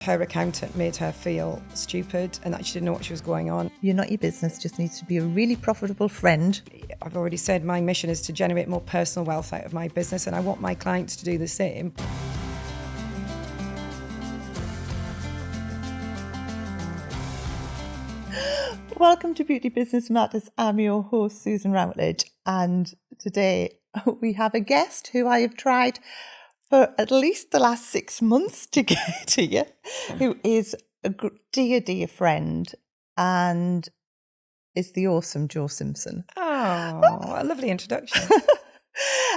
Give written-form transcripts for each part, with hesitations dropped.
Her accountant made her feel stupid and that she didn't know what she was going on. You're not your business, just needs to be a really profitable friend. I've already said my mission is to generate more personal wealth out of my business, and I want my clients to do the same. Welcome to Beauty Business Matters. I'm your host, Susan Routledge, and today we have a guest who I have tried for at least the last 6 months to get here, who is a dear friend and is the awesome Jo Simpson. Oh, what a lovely introduction.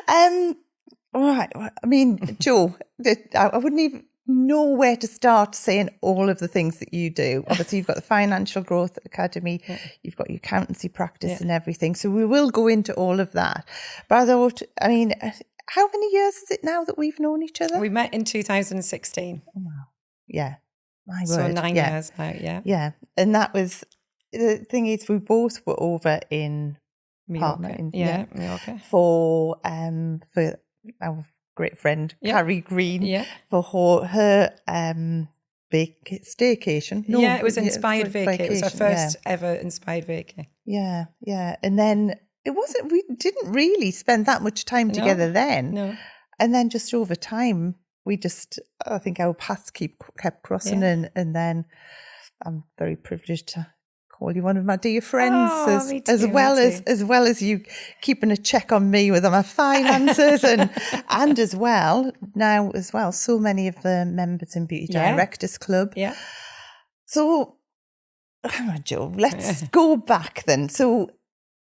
All right. I mean, Jo, I wouldn't even know where to start saying all of the things that you do. Obviously, you've got the Financial Growth Academy, you've got your accountancy practice and everything. So we will go into all of that. But I thought, I mean, how many years is it now that we've known each other? We met in 2016. Oh, wow. Yeah. My word. So 9 years now, Yeah. And that was, the thing is, we both were over in Mallorca. Mallorca. For our great friend, Carrie Green, for her staycation. No, it was inspired vacay. It was our first ever inspired vacay. Yeah. And then we didn't really spend that much time together then. No. And then just over time, I think our paths kept crossing, and then I'm very privileged to call you one of my dear friends, as well as you keeping a check on me with my finances and as well so many of the members in Beauty Directors Club. Yeah. So, come on, Jo, let's go back then. So,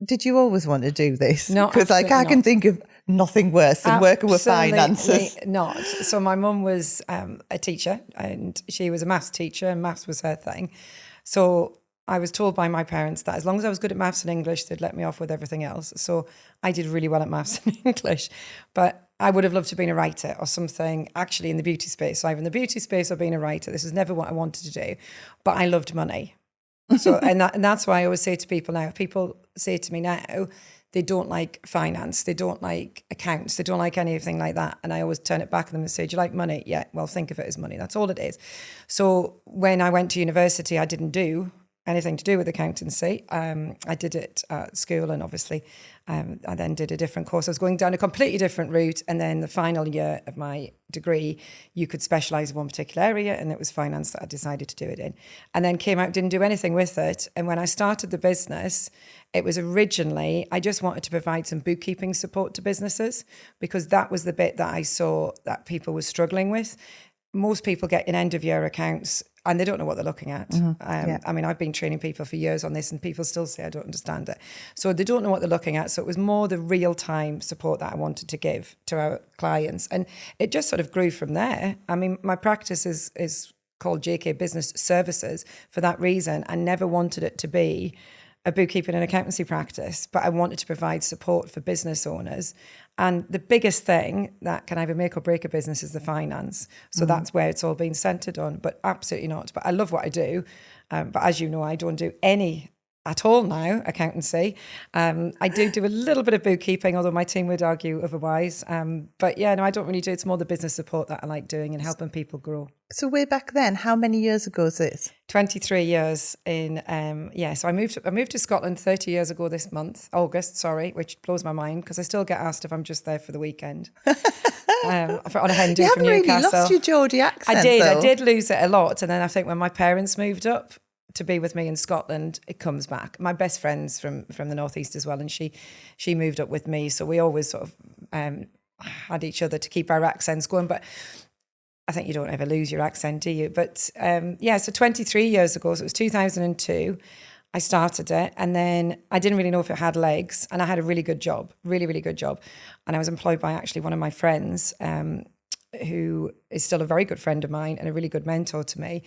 did you always want to do this? No, because I can think of nothing worse than working with finances. Not. So my mum was a teacher, and she was a maths teacher, and maths was her thing. So I was told by my parents that as long as I was good at maths and English, they'd let me off with everything else. So I did really well at maths and English, but I would have loved to have been a writer or something actually in the beauty space. So either in the beauty space or being a writer. This was never what I wanted to do, but I loved money. So, and that's why I always say to people now, if people say to me now, they don't like finance, they don't like accounts, they don't like anything like that. And I always turn it back at them and say, do you like money? Yeah, well, think of it as money. That's all it is. So when I went to university, I didn't do anything to do with accountancy. I did it at school, and obviously I then did a different course. I was going down a completely different route, and then the final year of my degree, you could specialise in one particular area, and it was finance that I decided to do it in. And then came out, didn't do anything with it. And when I started the business, it was originally, I just wanted to provide some bookkeeping support to businesses, because that was the bit that I saw that people were struggling with. Most people get in end of year accounts and they don't know what they're looking at. I mean, I've been training people for years on this, and people still say, I don't understand it. So they don't know what they're looking at. So it was more the real time support that I wanted to give to our clients. And it just sort of grew from there. I mean, my practice is called JK Business Services for that reason. I never wanted it to be a bookkeeping and accountancy practice, but I wanted to provide support for business owners. And the biggest thing that can either make or break a business is the finance. So that's where it's all been centered on, but absolutely not. But I love what I do. But as you know, I don't do any at all now, accountancy. I do a little bit of bookkeeping, although my team would argue otherwise. But yeah, no, I don't really do. It's more the business support that I like doing and helping people grow. So way back then, how many years ago is this? 23 years in, so I moved to Scotland 30 years ago this month, August, which blows my mind because I still get asked if I'm just there for the weekend. On a hen do from Newcastle. You haven't really lost your Geordie accent, I did lose it a lot. And then I think when my parents moved up to be with me in Scotland, it comes back. My best friend's from the northeast as well, and she moved up with me. So we always sort of had each other to keep our accents going. But I think you don't ever lose your accent, do you? But so 23 years ago, so it was 2002, I started it. And then I didn't really know if it had legs. And I had a really good job, really, really good job. And I was employed by actually one of my friends who is still a very good friend of mine and a really good mentor to me.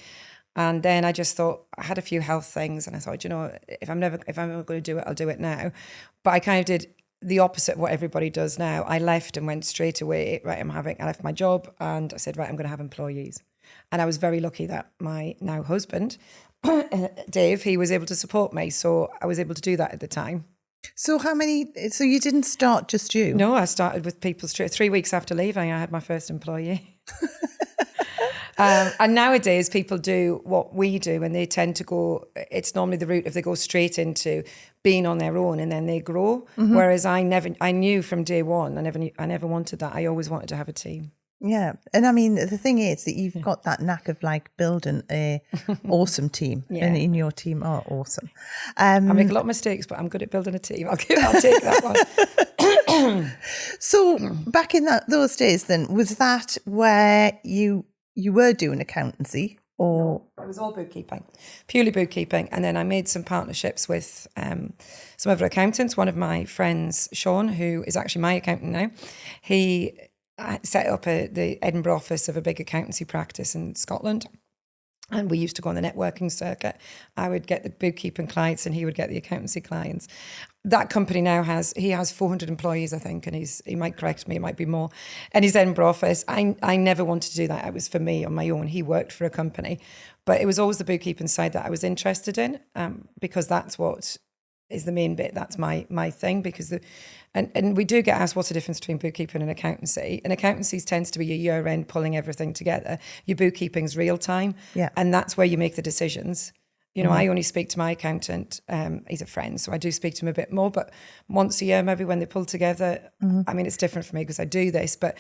And then I just thought, I had a few health things. And I thought, if I'm never going to do it, I'll do it now. But I kind of did the opposite of what everybody does now. I left and went straight away, I left my job and I said, I'm going to have employees. And I was very lucky that my now husband, Dave, he was able to support me. So I was able to do that at the time. So so you didn't start just you? No, I started with people 3 weeks after leaving. I had my first employee. And nowadays people do what we do, and they tend to go, it's normally the route if they go straight into being on their own and then they grow. Whereas I knew from day one, I never wanted that. I always wanted to have a team. Yeah. And I mean, the thing is that you've got that knack of like building a awesome team, and your team are awesome. I make a lot of mistakes, but I'm good at building a team. I'll take that one. So back in those days then, was that where you were doing accountancy? Or no, it was all bookkeeping, purely bookkeeping. And then I made some partnerships with some other accountants. One of my friends, Sean, who is actually my accountant now, he set up the Edinburgh office of a big accountancy practice in Scotland. And we used to go on the networking circuit. I would get the bookkeeping clients and he would get the accountancy clients. That company now has 400 employees, I think, and he might correct me, it might be more. And his Edinburgh office, I never wanted to do that. It was for me on my own. He worked for a company. But it was always the bookkeeping side that I was interested in, because that's what is the main bit. That's my thing, because and we do get asked what's the difference between bookkeeping and accountancy. And accountancy tends to be your year end pulling everything together. Your bookkeeping's real time, and that's where you make the decisions. You know, I only speak to my accountant. He's a friend, so I do speak to him a bit more. But once a year, maybe when they pull together, I mean, it's different for me because I do this, but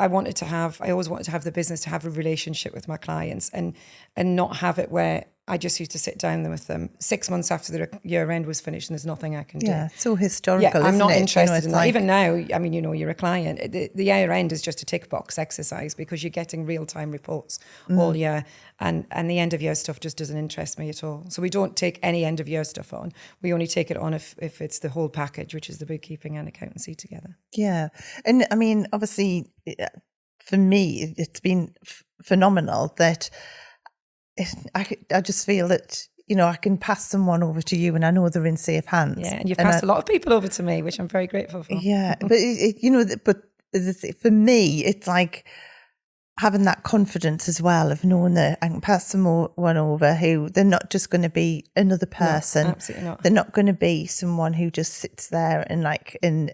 I always wanted to have the business to have a relationship with my clients and not have it where I just used to sit down with them 6 months after the year end was finished and there's nothing I can do. Yeah, so historical, I'm not isn't it? interested in that. Like, even now, I mean, you're a client. The year end is just a tick box exercise because you're getting real time reports all year, and the end of year stuff just doesn't interest me at all. So we don't take any end of year stuff on. We only take it on if it's the whole package, which is the bookkeeping and accountancy together. Yeah, and I mean, obviously, for me, it's been phenomenal that I just feel that, you know, I can pass someone over to you and I know they're in safe hands. Yeah, and you've passed a lot of people over to me, which I'm very grateful for. Yeah, but, but for me, it's like having that confidence as well of knowing that I can pass someone over who they're not just going to be another person. No, absolutely not. They're not going to be someone who just sits there and like, and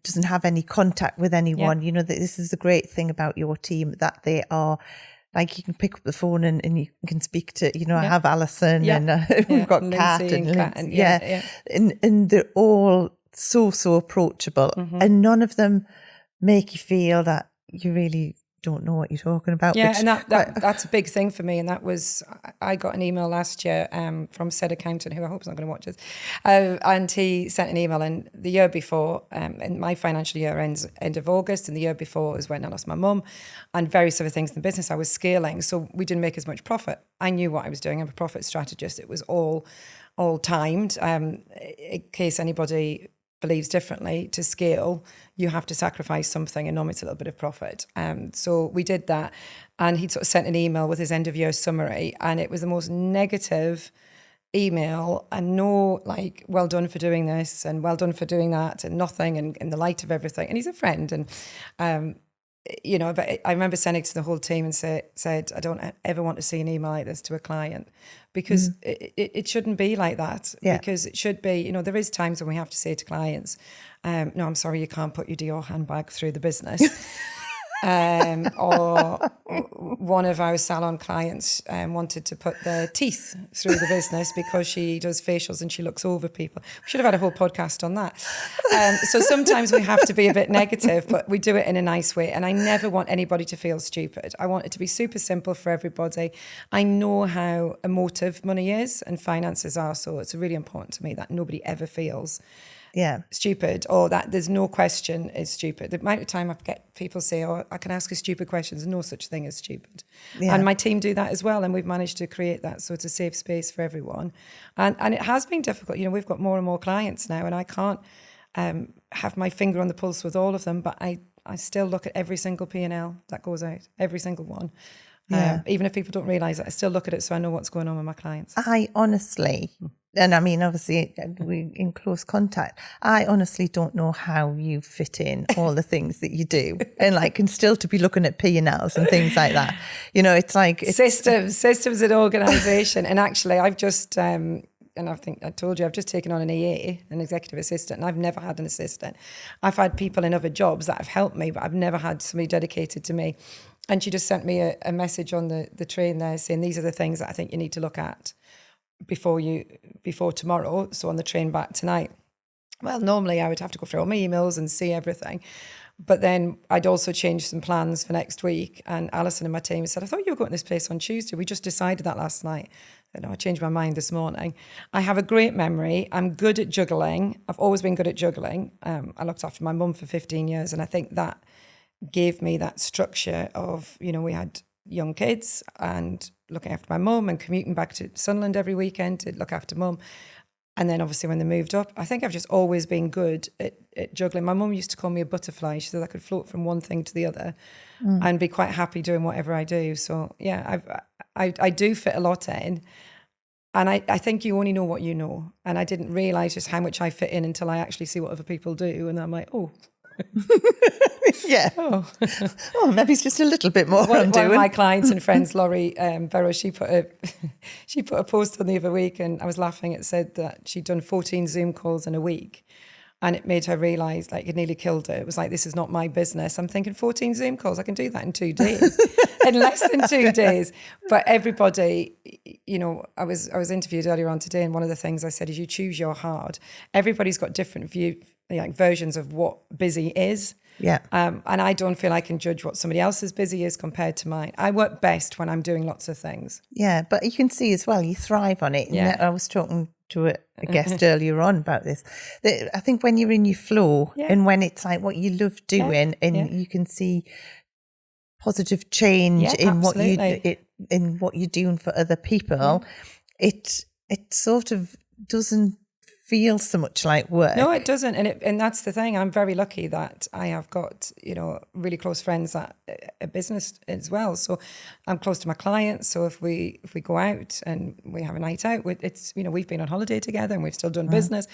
doesn't have any contact with anyone. You know, this is the great thing about your team, that they are, like, you can pick up the phone and you can speak to, you know, I have Alison and we've got Kat and Lindsay. And they're all so approachable, and none of them make you feel that you really don't know what you're talking about. Yeah, and that's a big thing for me. And that was, I got an email last year from said accountant, who I hope is not going to watch this, and he sent an email. And the year before, and my financial year ends end of August, and the year before was when I lost my mum, and various other things in the business. I was scaling, so we didn't make as much profit. I knew what I was doing. I'm a profit strategist. It was all timed. In case anybody believes differently, to scale, you have to sacrifice something, and normally it's a little bit of profit. So we did that, and he sort of sent an email with his end of year summary, and it was the most negative email, and no, like, well done for doing this and well done for doing that, and nothing, and in the light of everything. And he's a friend, and you know, but I remember sending it to the whole team and said, I don't ever want to see an email like this to a client, because it shouldn't be like that. Yeah. Because it should be, you know, there is times when we have to say to clients, no, I'm sorry, you can't put your Dior handbag through the business. Or one of our salon clients wanted to put their teeth through the business because she does facials and she looks over people. We should have had a whole podcast on that. So sometimes we have to be a bit negative, but we do it in a nice way. And I never want anybody to feel stupid. I want it to be super simple for everybody. I know how emotive money is and finances are, so it's really important to me that nobody ever feels stupid, or that there's no question is stupid. The amount of time I get people say, oh, I can ask you stupid questions, no such thing as stupid. And my team do that as well, and we've managed to create that, so it's a safe space for everyone. And it has been difficult. You know, we've got more and more clients now, and I can't have my finger on the pulse with all of them, but I still look at every single P&L that goes out, every single one. Even if people don't realise it, I still look at it so I know what's going on with my clients. I honestly, and I mean, obviously, we're in close contact, I honestly don't know how you fit in all the things that you do, and like, and still to be looking at P&Ls and things like that. You know, it's like... Systems and organisation. And actually, I've just... and I think I told you, I've just taken on an EA, an executive assistant, and I've never had an assistant. I've had people in other jobs that have helped me, but I've never had somebody dedicated to me. And she just sent me a message on the train there saying, these are the things that I think you need to look at before tomorrow. So on the train back tonight. Well, normally I would have to go through all my emails and see everything. But then I'd also changed some plans for next week. And Alison and my team said, I thought you were going to this place on Tuesday. We just decided that last night. I changed my mind this morning. I have a great memory. I'm good at juggling. I've always been good at juggling. I looked after my mum for 15 years. And I think that gave me that structure of, we had young kids and looking after my mum and commuting back to Sunderland every weekend to look after mum. And then obviously when they moved up, I think I've just always been good at juggling. My mum used to call me a butterfly. She said I could float from one thing to the other and be quite happy doing whatever I do. So yeah, I do fit a lot in. And I think you only know what you know. And I didn't realise just how much I fit in until I actually see what other people do. And I'm like, oh. Yeah. Oh, maybe it's just a little bit more. One of my clients and friends, Laurie Barrow, she put a post on the other week, and I was laughing. It said that she'd done 14 Zoom calls in a week, and it made her realise, like, it nearly killed her. It was like, this is not my business. I'm thinking 14 Zoom calls, I can do that in 2 days, in less than 2 days. But everybody, I was interviewed earlier on today, and one of the things I said is you choose your hard. Everybody's got different versions of what busy is. Yeah. And I don't feel I can judge what somebody else's busy is compared to mine. I work best when I'm doing lots of things. Yeah, but you can see as well, you thrive on it. Yeah. I was talking to a guest earlier on about this. I think when you're in your flow and when it's like what you love doing and you can see positive change in what you're doing for other people, it sort of doesn't feel so much like work. No, it doesn't. And that's the thing. I'm very lucky that I have got, really close friends that a business as well. So I'm close to my clients. So if we go out and we have a night out, it's, we've been on holiday together and we've still done business.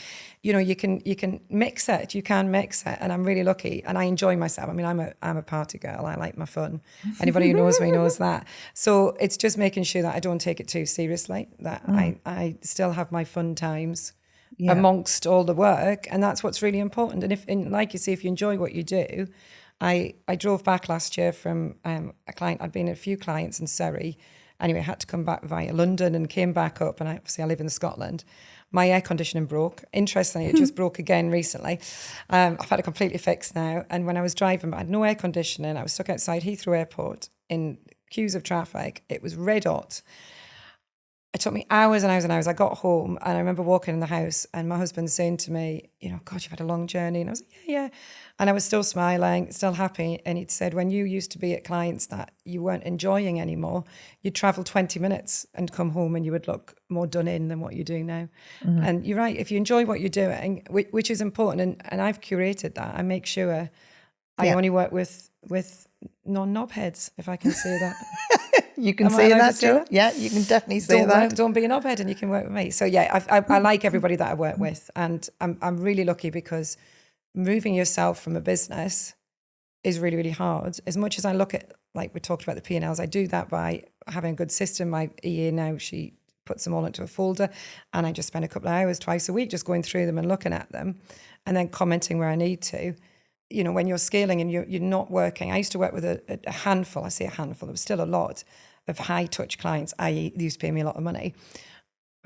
You can mix it. You can mix it. And I'm really lucky and I enjoy myself. I mean, I'm a party girl. I like my fun. Anybody who knows me knows that. So it's just making sure that I don't take it too seriously, that I still have my fun times. Yeah. Amongst all the work, and that's what's really important. And like you say, if you enjoy what you do, I drove back last year from a client. I'd been a few clients in Surrey. Anyway, I had to come back via London and came back up. And obviously I live in Scotland. My air conditioning broke. Interestingly, it just broke again recently. I've had it completely fixed now. And when I was driving, I had no air conditioning. I was stuck outside Heathrow Airport in queues of traffic. It was red hot. It took me hours and hours and hours. I got home and I remember walking in the house and my husband saying to me, God, you've had a long journey. And I was like, yeah. And I was still smiling, still happy. And he'd said, when you used to be at clients that you weren't enjoying anymore, you'd travel 20 minutes and come home and you would look more done in than what you do now. Mm-hmm. And you're right. If you enjoy what you're doing, which is important, and I've curated that, I make sure I only work with non-knobheads, if I can say that. You can say that, Jo. Yeah, you can definitely say that. Don't be a knobhead and you can work with me. So yeah, I like everybody that I work with, and I'm really lucky because moving yourself from a business is really, really hard. As much as I look at, like we talked about the P&Ls, I do that by having a good system. My EA now, she puts them all into a folder and I just spend a couple of hours twice a week just going through them and looking at them and then commenting where I need to. When you're scaling and you're not working, I used to work with a handful, I say a handful, there was still a lot of high touch clients, i.e. they used to pay me a lot of money.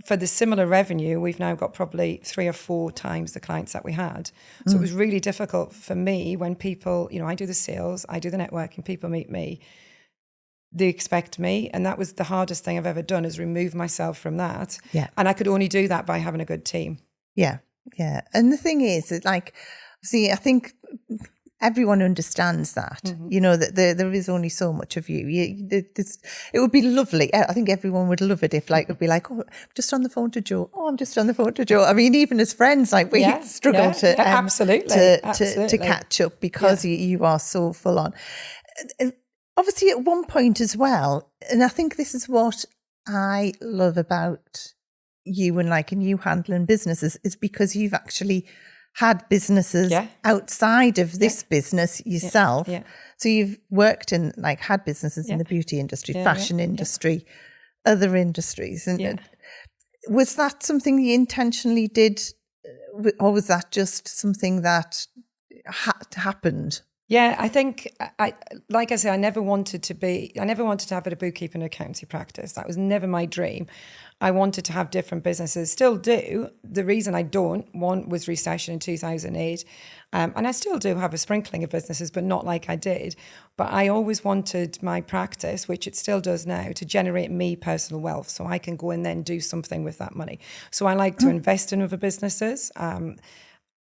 For the similar revenue, we've now got probably 3 or 4 times the clients that we had. So it was really difficult for me when people, I do the sales, I do the networking, people meet me, they expect me. And that was the hardest thing I've ever done, is remove myself from that. Yeah. And I could only do that by having a good team. Yeah. Yeah. And the thing is, I think everyone understands that, that there is only so much of you. It would be lovely. I think everyone would love it if it would be like, oh, I'm just on the phone to Jo. Oh, I'm just on the phone to Jo. I mean, even as friends, we struggle to catch up because you are so full on. Obviously, at one point as well, and I think this is what I love about you and you handling businesses, is because you've actually had businesses outside of this business yourself. Yeah. So you've worked in, had businesses in the beauty industry, fashion industry, other industries. And was that something you intentionally did, or was that just something that happened? Yeah, I think, like I say, I never wanted to have a bookkeeping and accountancy practice. That was never my dream. I wanted to have different businesses, still do. The reason I don't, one was recession in 2008. And I still do have a sprinkling of businesses, but not like I did. But I always wanted my practice, which it still does now, to generate me personal wealth so I can go and then do something with that money. So I like to invest in other businesses.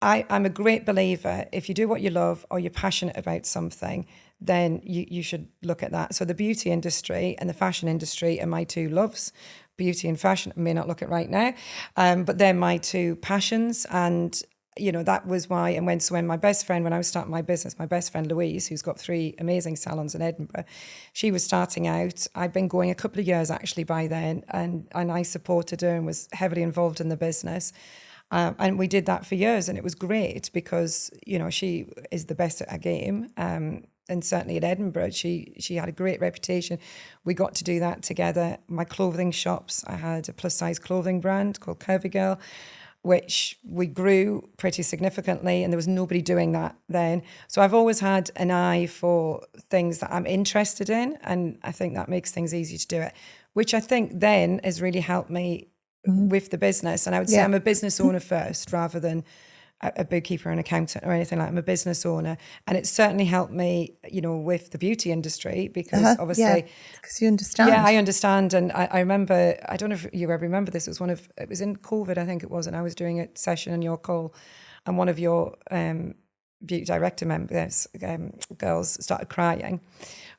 I'm a great believer, if you do what you love or you're passionate about something, then you should look at that. So the beauty industry and the fashion industry are my two loves. Beauty and fashion, I may not look at right now, but they're my two passions. And, you know, that was why, and when I was starting my business, my best friend Louise, who's got 3 amazing salons in Edinburgh, she was starting out. I'd been going a couple of years actually by then, and I supported her and was heavily involved in the business. And we did that for years, and it was great because, you know, she is the best at her game. And certainly at Edinburgh, she had a great reputation. We got to do that together. My clothing shops, I had a plus size clothing brand called Curvy Girl, which we grew pretty significantly, and there was nobody doing that then. So I've always had an eye for things that I'm interested in, and I think that makes things easy to do it, which I think then has really helped me with the business. And I would say I'm a business owner first rather than a bookkeeper, an accountant or anything like that. I'm a business owner. And it certainly helped me, you know, with the beauty industry because obviously... because you understand. Yeah, I understand. And I remember, I don't know if you ever remember this, it was in COVID, I think it was, and I was doing a session on your call, and one of your beauty director members, girls, started crying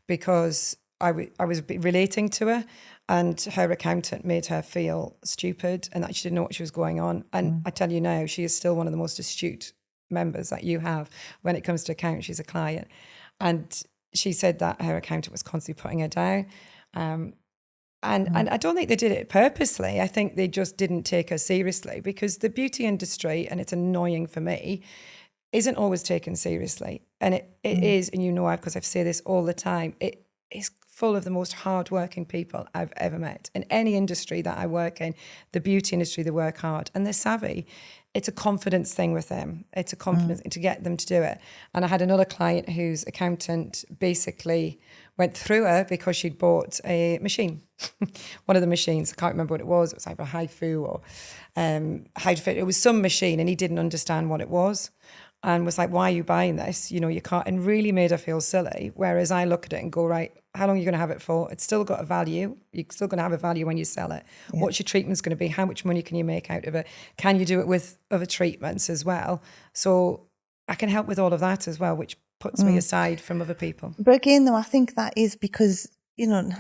because I was relating to her, and her accountant made her feel stupid and that she didn't know what she was going on. And I tell you now, she is still one of the most astute members that you have when it comes to accounting. She's a client. And she said that her accountant was constantly putting her down. And I don't think they did it purposely. I think they just didn't take her seriously, because the beauty industry, and it's annoying for me, isn't always taken seriously. And it is, and you know, because I say this all the time, it is full of the most hardworking people I've ever met. In any industry that I work in, the beauty industry, they work hard and they're savvy. It's a confidence thing with them. It's a confidence to get them to do it. And I had another client whose accountant basically went through her because she'd bought a machine. One of the machines, I can't remember what it was. It was either Haifu or Hydrofit. It was some machine, and he didn't understand what it was. And was like, why are you buying this? You know, you can't, and really made her feel silly. Whereas I look at it and go, right, how long are you going to have it for? It's still got a value. You're still going to have a value when you sell it. Yeah. What's your treatment's going to be? How much money can you make out of it? Can you do it with other treatments as well? So I can help with all of that as well, which puts me aside from other people. But again, though, I think that is because, you know,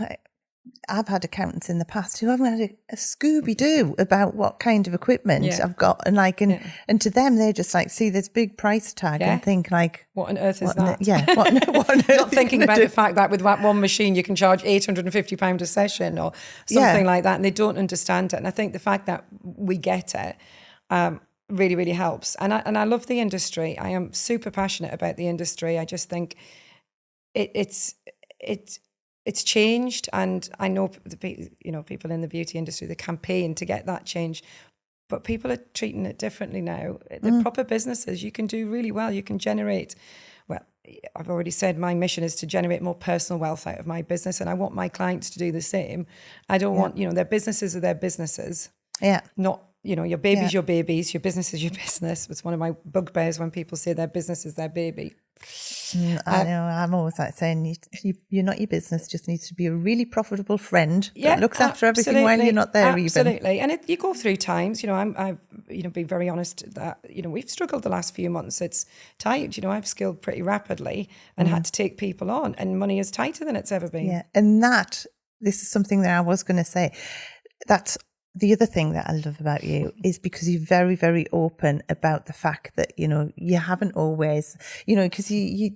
I've had accountants in the past who haven't had a Scooby-Doo about what kind of equipment I've got. And like, and to them, they're just like, see this big price tag and think like... What on earth is that? What on earth Not thinking about the fact that with that one machine, you can charge £850 a session or something like that. And they don't understand it. And I think the fact that we get it really, really helps. And I love the industry. I am super passionate about the industry. I just think it's changed, and I know people in the beauty industry, they campaign to get that change, but people are treating it differently now. The proper businesses, you can do really well. You can generate, well, I've already said my mission is to generate more personal wealth out of my business, and I want my clients to do the same. I don't want, their businesses are their businesses. Yeah. Not, your baby's your babies, your business is your business. It's one of my bugbears when people say their business is their baby. I know, I'm always like saying you're not your business, just needs to be a really profitable friend that looks after everything while you're not there. Absolutely. And you go through times, I've been very honest that, we've struggled the last few months. It's tight, I've scaled pretty rapidly and had to take people on, and money is tighter than it's ever been. Yeah, and this is something that I was going to say. That's the other thing that I love about you is because you're very, very open about the fact that, you haven't always, because you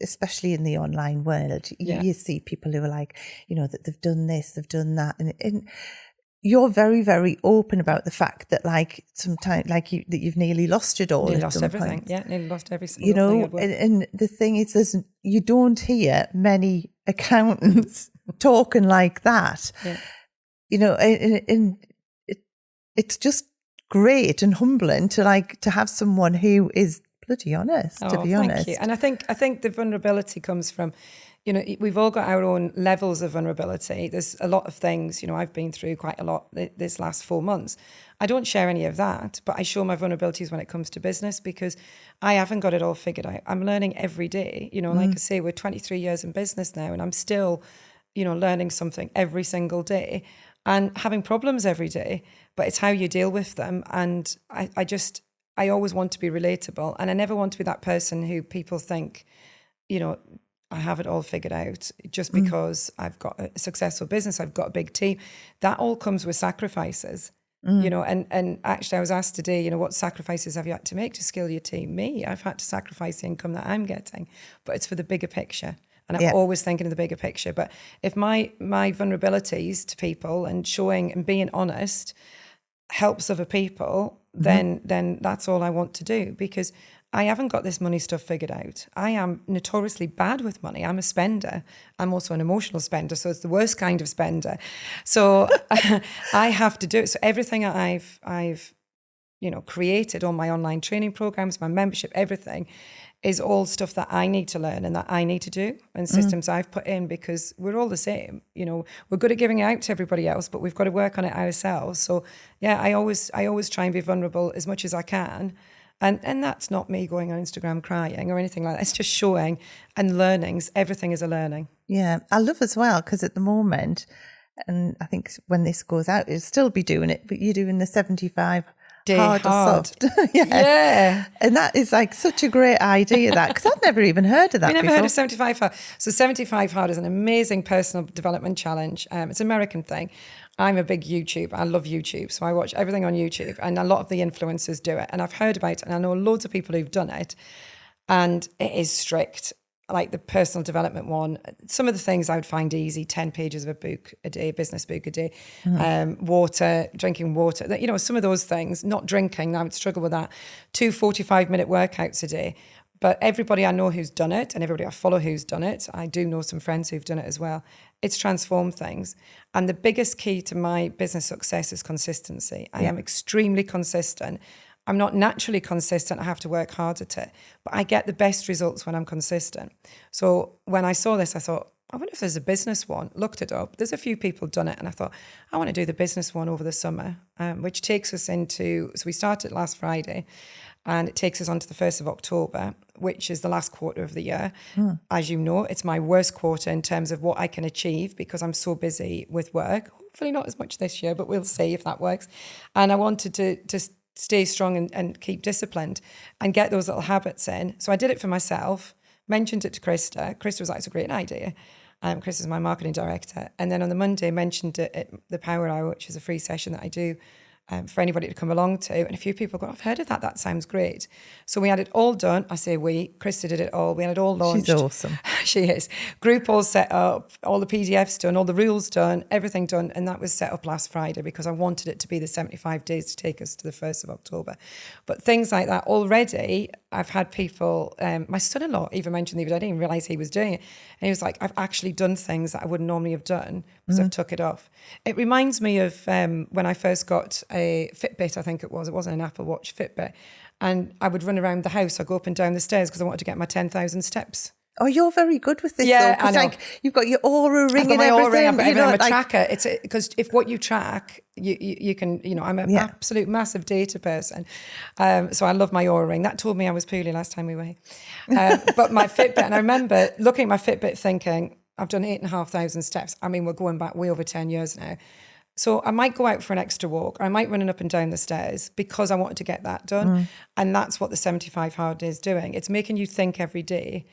especially in the online world, you see people who are like, that they've done this, they've done that. And you're very, very open about the fact that like sometimes like that you've nearly lost it all. Nearly lost everything. Yeah, nearly lost every single thing. And the thing is, you don't hear many accountants talking like that. Yeah. And it's just great and humbling to have someone who is bloody honest, to be thank honest. You. And I think the vulnerability comes from, we've all got our own levels of vulnerability. There's a lot of things, I've been through quite a lot this last 4 months. I don't share any of that, but I show my vulnerabilities when it comes to business because I haven't got it all figured out. I'm learning every day. Like I say, we're 23 years in business now, and I'm still, learning something every single day and having problems every day. But it's how you deal with them. And I always want to be relatable, and I never want to be that person who people think, I have it all figured out just because I've got a successful business, I've got a big team. That all comes with sacrifices, and actually I was asked today, what sacrifices have you had to make to scale your team? Me, I've had to sacrifice the income that I'm getting, but it's for the bigger picture. And I'm always thinking of the bigger picture. But if my vulnerabilities to people and showing and being honest helps other people, then that's all I want to do, because I haven't got this money stuff figured out. I am notoriously bad with money. I'm a spender. I'm also an emotional spender, so it's the worst kind of spender. So I have to do it. So everything I've created, all my online training programs, my membership, everything is all stuff that I need to learn and that I need to do, and systems I've put in, because we're all the same. We're good at giving it out to everybody else, but we've got to work on it ourselves. So yeah, I always try and be vulnerable as much as I can. And that's not me going on Instagram crying or anything like that. It's just showing and learnings. Everything is a learning. Yeah, I love as well, because at the moment, and I think when this goes out, you'll still be doing it, but you're doing the 75 hard or soft. Yeah. And that is like such a great idea, that, because I've never even heard of that before. Never heard of 75 hard. So 75 hard is an amazing personal development challenge. It's an American thing. I'm a big YouTube. I love YouTube. So I watch everything on YouTube, and a lot of the influencers do it. And I've heard about it, and I know loads of people who've done it, and it is strict. Like the personal development one, some of the things I would find easy: 10 pages of a book a day, business book a day, water, drinking water, some of those things, not drinking, I would struggle with that. 2 45-minute workouts a day. But everybody I know who's done it, and everybody I follow who's done it, I do know some friends who've done it as well, it's transformed things. And the biggest key to my business success is consistency. I am extremely consistent. I'm not naturally consistent. I have to work hard at it. But I get the best results when I'm consistent. So when I saw this, I thought, I wonder if there's a business one. Looked it up. There's a few people done it. And I thought, I want to do the business one over the summer, which takes us into, so we started last Friday, and it takes us on to the 1st of October, which is the last quarter of the year. As you know, it's my worst quarter in terms of what I can achieve, because I'm so busy with work. Hopefully not as much this year, but we'll see if that works. And I wanted to stay strong and keep disciplined and get those little habits in. So I did it for myself, mentioned it to Krista. Krista was like, it's a great idea. Chris is my marketing director. And then on the Monday, mentioned it at the Power Hour, which is a free session that I do for anybody to come along to. And a few people go, I've heard of that. That sounds great. So we had it all done. I say we. Krista did it all. We had it all launched. She's awesome. She is. Group all set up, all the PDFs done, all the rules done, everything done. And that was set up last Friday, because I wanted it to be the 75 days to take us to the 1st of October. But things like that already, I've had people, my son-in-law even mentioned the other day, I didn't even realise he was doing it. And he was like, I've actually done things that I wouldn't normally have done because I've took it off. It reminds me of when I first got a Fitbit, I think it wasn't an Apple Watch, Fitbit. And I would run around the house. I'd go up and down the stairs because I wanted to get my 10,000 steps. Oh, you're very good with this, yeah, though. Because like you've got your Aura ring and everything. I've got everything. I'm a tracker. It's because if what you track, you can, I'm an absolute massive data person. So I love my Aura ring. That told me I was poorly last time we were here. But my Fitbit, and I remember looking at my Fitbit thinking, I've done 8,500 steps. I mean, we're going back way over 10 years now. So I might go out for an extra walk, or I might run up and down the stairs because I wanted to get that done. And that's what the 75 hard is doing. It's making you think every day.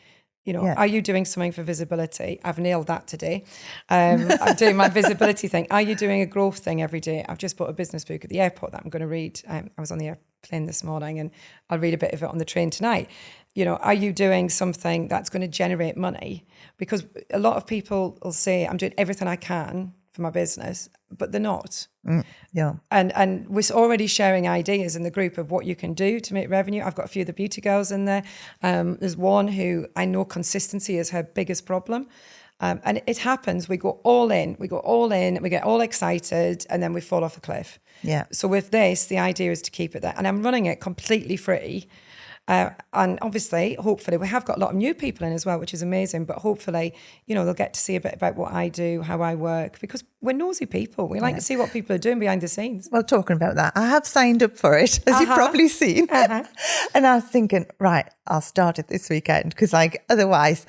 Are you doing something for visibility? I've nailed that today. I'm doing my visibility thing. Are you doing a growth thing every day? I've just bought a business book at the airport that I'm going to read. I was on the airplane this morning, and I'll read a bit of it on the train tonight. Are you doing something that's going to generate money? Because a lot of people will say, I'm doing everything I can for my business, but they're not. And we're already sharing ideas in the group of what you can do to make revenue. I've got a few of the beauty girls in there. There's one who I know consistency is her biggest problem. And it happens. We go all in, we get all excited, and then we fall off a cliff. Yeah. So with this, the idea is to keep it there. And I'm running it completely free. And obviously, hopefully, we have got a lot of new people in as well, which is amazing. But hopefully, they'll get to see a bit about what I do, how I work, because we're nosy people. We like to see what people are doing behind the scenes. Well, talking about that, I have signed up for it, as you've probably seen. And I was thinking, right, I'll start it this weekend, because otherwise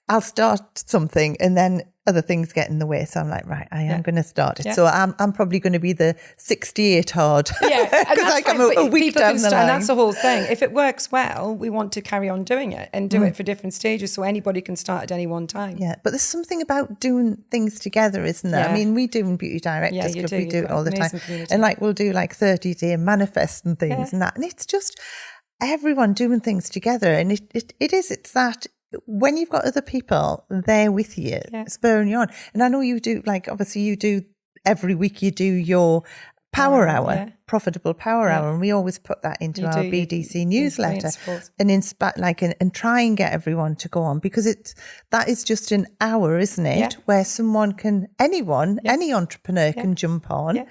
I'll start something and then other things get in the way. So I'm like, right, I am going to start it. So I'm probably going to be the 68 hard. Yeah, because I'm a week down the line. And that's the whole thing. If it works well, we want to carry on doing it and do it for different stages, so anybody can start at any one time. Yeah, but there's something about doing things together, isn't there? I mean, we do in Beauty Directors Club, we do it all the time. Community. And we'll do 30-day manifest and things and that. And it's just everyone doing things together. And it's that when you've got other people there with you, spurring you on. And I know you do, obviously you do every week, you do your power hour, profitable power hour. And we always put that into our BDC newsletter and and try and get everyone to go on, because that is just an hour, isn't it? Where someone any entrepreneur can jump on,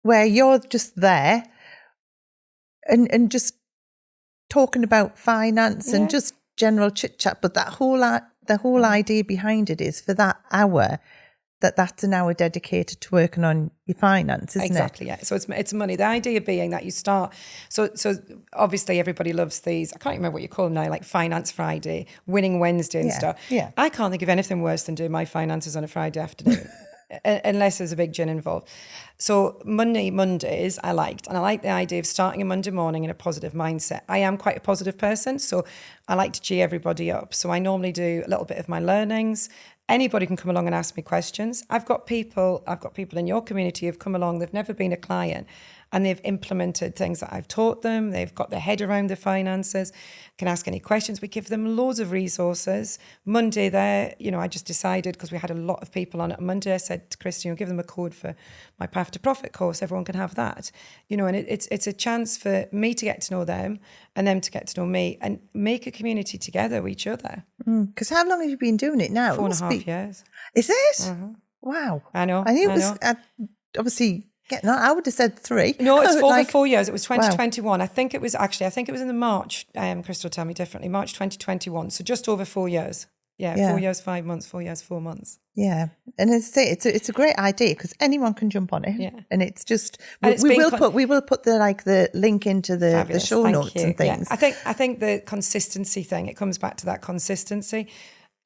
where you're just there and just talking about finance and just general chit chat, but the whole idea behind it is for that hour, that's an hour dedicated to working on your finance, isn't it? Exactly, yeah. So it's money. The idea being that you start. So obviously everybody loves these. I can't remember what you call them now, like Finance Friday, Winning Wednesday and stuff. Yeah. I can't think of anything worse than doing my finances on a Friday afternoon. Unless there's a big gin involved. So Mondays I liked, and I like the idea of starting a Monday morning in a positive mindset. I am quite a positive person, so I like to G everybody up. So I normally do a little bit of my learnings. Anybody can come along and ask me questions. I've got people in your community who've come along, they've never been a client, and they've implemented things that I've taught them. They've got their head around their finances, can ask any questions. We give them loads of resources. Monday there, I just decided, because we had a lot of people on it on Monday, I said to Christian, give them a code for my Path to Profit course. Everyone can have that. And it's a chance for me to get to know them and them to get to know me and make a community together with each other. Because how long have you been doing it now? 4.5 years. Is it? Wow. I know. I knew it was obviously... No, I would have said 3. No, it's over 4 years. It was 2021. Wow. I think it was in the March, Crystal tell me differently, March 2021. So just over 4 years. Yeah, 4 years, 5 months, 4 years, 4 months. Yeah. And as I say, it's a great idea, because anyone can jump on it. Yeah. And it's just, we will put the link into the show notes and things. Yeah. I think the consistency thing, it comes back to that consistency.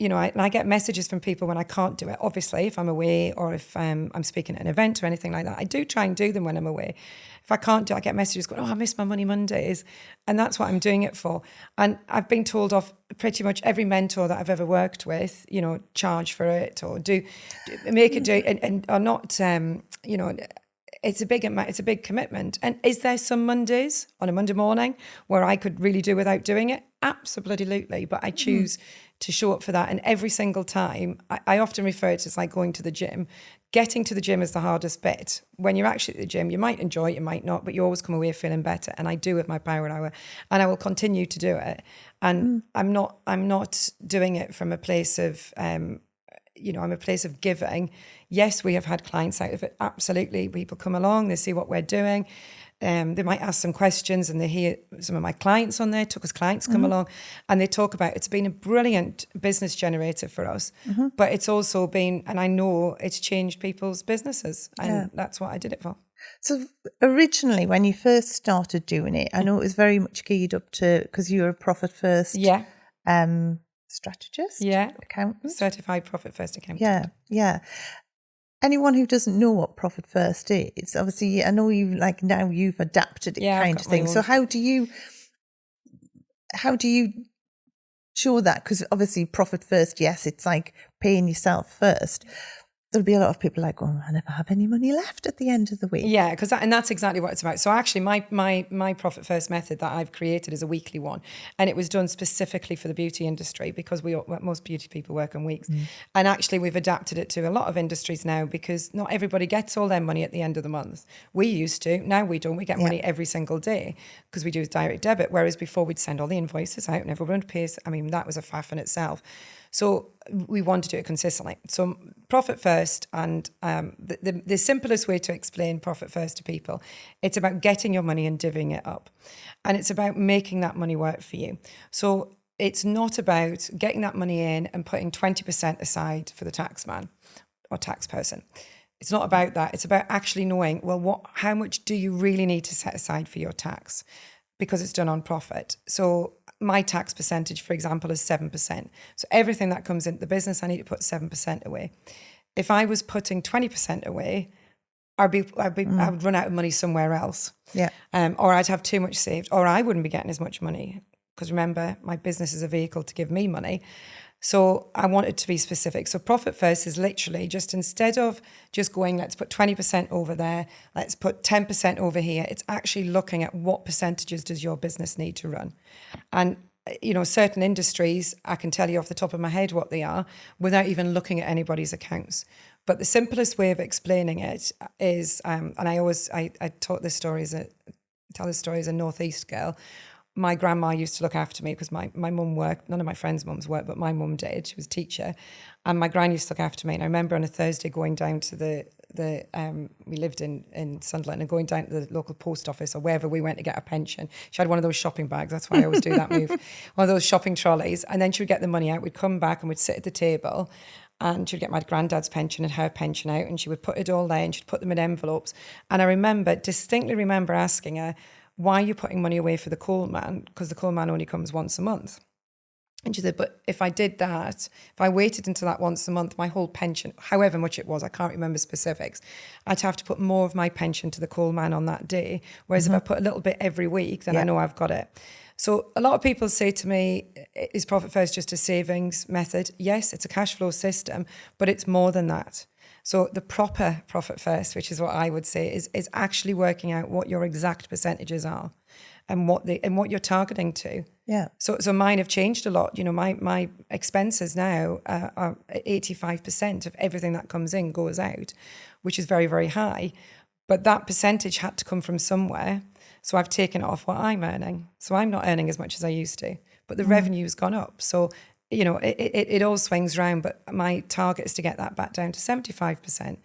I get messages from people when I can't do it. Obviously, if I'm away or if I'm speaking at an event or anything like that, I do try and do them when I'm away. If I can't do it, I get messages going, I miss my Money Mondays. And that's what I'm doing it for. And I've been told off pretty much every mentor that I've ever worked with, charge for it or make it do, and or not, it's a big commitment. And is there some Mondays on a Monday morning where I could really do without doing it? Absolutely. But I choose to show up for that. And every single time, I often refer to it as like going to the gym. Getting to the gym is the hardest bit. When you're actually at the gym, you might enjoy it, you might not, but you always come away feeling better. And I do with my power hour, and I will continue to do it. And I'm not doing it from a place of, I'm a place of giving. Yes, we have had clients out of it. Absolutely. People come along, they see what we're doing. They might ask some questions, and they hear some of my clients on there, Tucker's clients come along, and they talk about it's been a brilliant business generator for us, but it's also been, and I know it's changed people's businesses, and that's what I did it for. So originally, when you first started doing it, I know it was very much keyed up to, because you were a profit first strategist, accountant, certified profit first accountant. Yeah. Anyone who doesn't know what Profit First is, obviously, I know now you've adapted it kind of thing. So how do you show that? Because obviously Profit First, yes, it's like paying yourself first. There'll be a lot of people like, I never have any money left at the end of the week. Yeah, because that's exactly what it's about. So actually my Profit First method that I've created is a weekly one, and it was done specifically for the beauty industry, because most beauty people work on weeks. And actually we've adapted it to a lot of industries now, because not everybody gets all their money at the end of the month. We used to, now we don't. We get money every single day because we do direct debit, whereas before we'd send all the invoices out and everyone pays. I mean, that was a faff in itself. So we want to do it consistently. So profit first, and the simplest way to explain profit first to people, it's about getting your money and divvying it up. And it's about making that money work for you. So it's not about getting that money in and putting 20% aside for the tax man or tax person. It's not about that. It's about actually knowing, well, how much do you really need to set aside for your tax? Because it's done on profit. So my tax percentage, for example, is 7%. So everything that comes into the business, I need to put 7% away. If I was putting 20% away, I would run out of money somewhere else. Yeah. Or I'd have too much saved, or I wouldn't be getting as much money. Because remember, my business is a vehicle to give me money. So I want it to be specific. So profit first is literally just, instead of just going, let's put 20% over there, let's put 10% over here, it's actually looking at what percentages does your business need to run. And, you know, certain industries, I can tell you off the top of my head what they are without even looking at anybody's accounts. But the simplest way of explaining it is, and I taught this story tell this story as a Northeast girl. My grandma used to look after me because my mum worked. None of my friends' mums worked, but my mum did. She was a teacher. And my gran used to look after me. And I remember on a Thursday going down to we lived in Sunderland, and going down to the local post office or wherever we went to get our pension. She had one of those shopping bags. That's why I always do that move. One of those shopping trolleys. And then she would get the money out. We'd come back and we'd sit at the table, and she'd get my granddad's pension and her pension out, and she would put it all there, and she'd put them in envelopes. And I distinctly remember asking her, why are you putting money away for the coal man? Because the coal man only comes once a month. And she said, but if I did that, if I waited until that once a month, my whole pension, however much it was, I can't remember specifics, I'd have to put more of my pension to the coal man on that day. Whereas if I put a little bit every week, then I know I've got it. So a lot of people say to me, is Profit First just a savings method? Yes, it's a cash flow system, but it's more than that. So the proper Profit First, which is what I would say, is actually working out what your exact percentages are and what you're targeting to. Yeah. So mine have changed a lot. You know, my expenses now are 85% of everything that comes in goes out, which is very, very high. But that percentage had to come from somewhere. So I've taken it off what I'm earning. So I'm not earning as much as I used to, but the revenue's gone up. So, you know, it all swings round, but my target is to get that back down to 75%.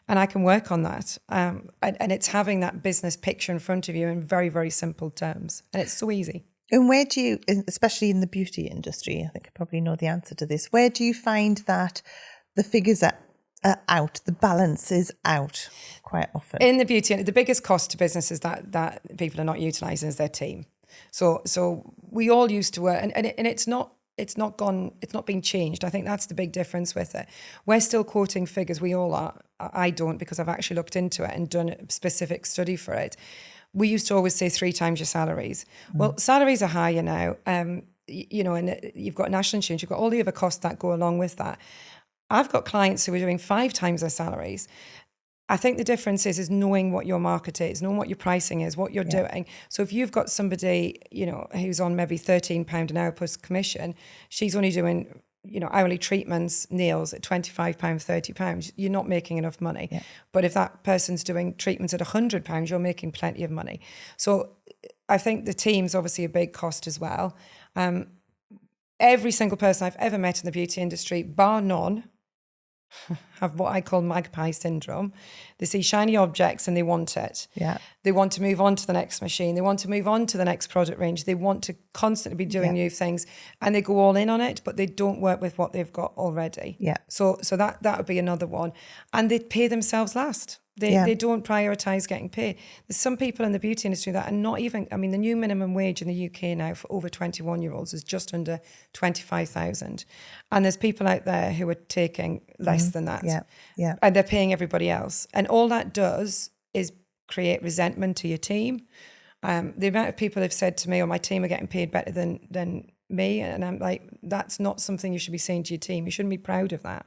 And I can work on that. And it's having that business picture in front of you in very, very simple terms. And it's so easy. And where do you, especially in the beauty industry, I think I probably know the answer to this, where do you find that the figures are out, the balance is out quite often? In the beauty, the biggest cost to businesses that people are not utilising is their team. So we all used to work, and it's not being changed. I think that's the big difference with it. We're still quoting figures, we all are. I don't, because I've actually looked into it and done a specific study for it. We used to always say 3 times your salaries. Well, salaries are higher now, you know, and you've got national insurance, you've got all the other costs that go along with that. I've got clients who are doing 5 times their salaries. I think the difference is knowing what your market is, knowing what your pricing is, what you're doing. So if you've got somebody, you know, who's on maybe £13 an hour plus commission, she's only doing, you know, hourly treatments, nails at £25, £30, you're not making enough money. Yeah. But if that person's doing treatments at £100, you're making plenty of money. So I think the team's obviously a big cost as well. Every single person I've ever met in the beauty industry, bar none, have what I call magpie syndrome. They see shiny objects and they want it. Yeah. They want to move on to the next machine. They want to move on to the next product range. They want to constantly be doing new things, and they go all in on it, but they don't work with what they've got already. Yeah. So that would be another one. And they pay themselves last. They don't prioritise getting paid. There's some people in the beauty industry that are not even, I mean, the new minimum wage in the UK now for over 21-year-olds is just under 25,000. And there's people out there who are taking less than that. Yeah, yeah. And they're paying everybody else. And all that does is create resentment to your team. The amount of people have said to me, oh, my team are getting paid better than me. And I'm like, that's not something you should be saying to your team. You shouldn't be proud of that.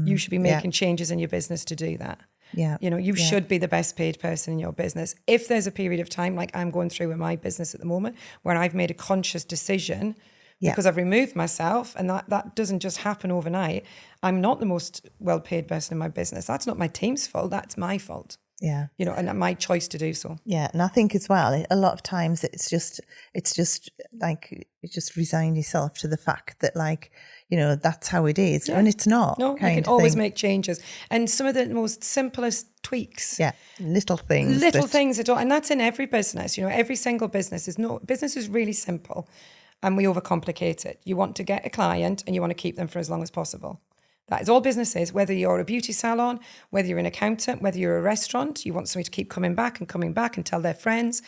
You should be making changes in your business to do that. Yeah. You know, you should be the best paid person in your business. If there's a period of time like I'm going through with my business at the moment, where I've made a conscious decision because I've removed myself, and that doesn't just happen overnight. I'm not the most well-paid person in my business. That's not my team's fault. That's my fault. Yeah. You know, and my choice to do so. Yeah. And I think as well, a lot of times it's just like, you just resign yourself to the fact that, like, that's how it is. And it's not. No, you can always make changes. And some of the most simplest tweaks. Yeah, little things. And that's in every business. Every single business is really simple, and we overcomplicate it. You want to get a client and you want to keep them for as long as possible. That is all businesses, whether you're a beauty salon, whether you're an accountant, whether you're a restaurant, you want somebody to keep coming back and tell their friends.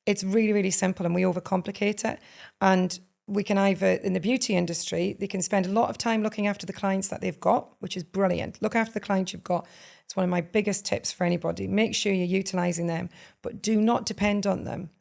It's really, really simple, and we overcomplicate it. And we can either, in the beauty industry, they can spend a lot of time looking after the clients that they've got, which is brilliant. Look after the clients you've got. It's one of my biggest tips for anybody. Make sure you're utilising them, but do not depend on them.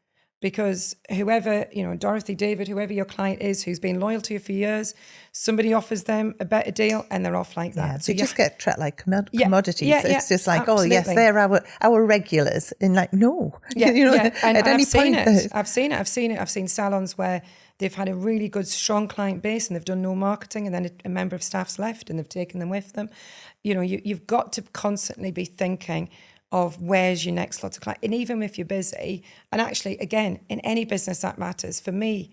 Because whoever, Dorothy, David, whoever your client is, who's been loyal to you for years, somebody offers them a better deal and they're off like that. Yeah, so you just get treated like commodities. It's just like, absolutely. Oh, yes, they're our regulars. And like, no. And I've seen it. I've seen salons where they've had a really good, strong client base and they've done no marketing, and then a member of staff's left and they've taken them with them. You've got to constantly be thinking of where's your next lot of clients. And even if you're busy, and actually, again, in any business that matters, for me,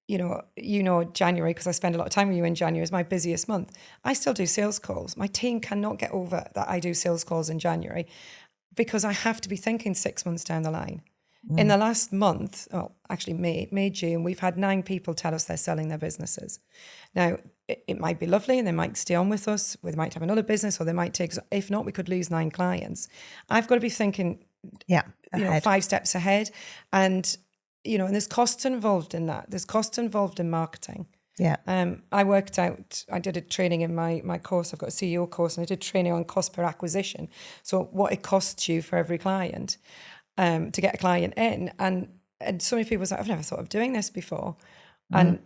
January, because I spend a lot of time with you in January, is my busiest month. I still do sales calls. My team cannot get over that I do sales calls in January, because I have to be thinking 6 months down the line. In the last month, actually May, June, we've had 9 people tell us they're selling their businesses. Now, it might be lovely and they might stay on with us. We might have another business, or they might take us. If not, we could lose 9 clients. I've got to be thinking, 5 steps ahead. And, and there's costs involved in that. There's costs involved in marketing. Yeah. I did a training in my course. I've got a CEO course, and I did training on cost per acquisition. So what it costs you for every client. To get a client in, and so many people say, I've never thought of doing this before. And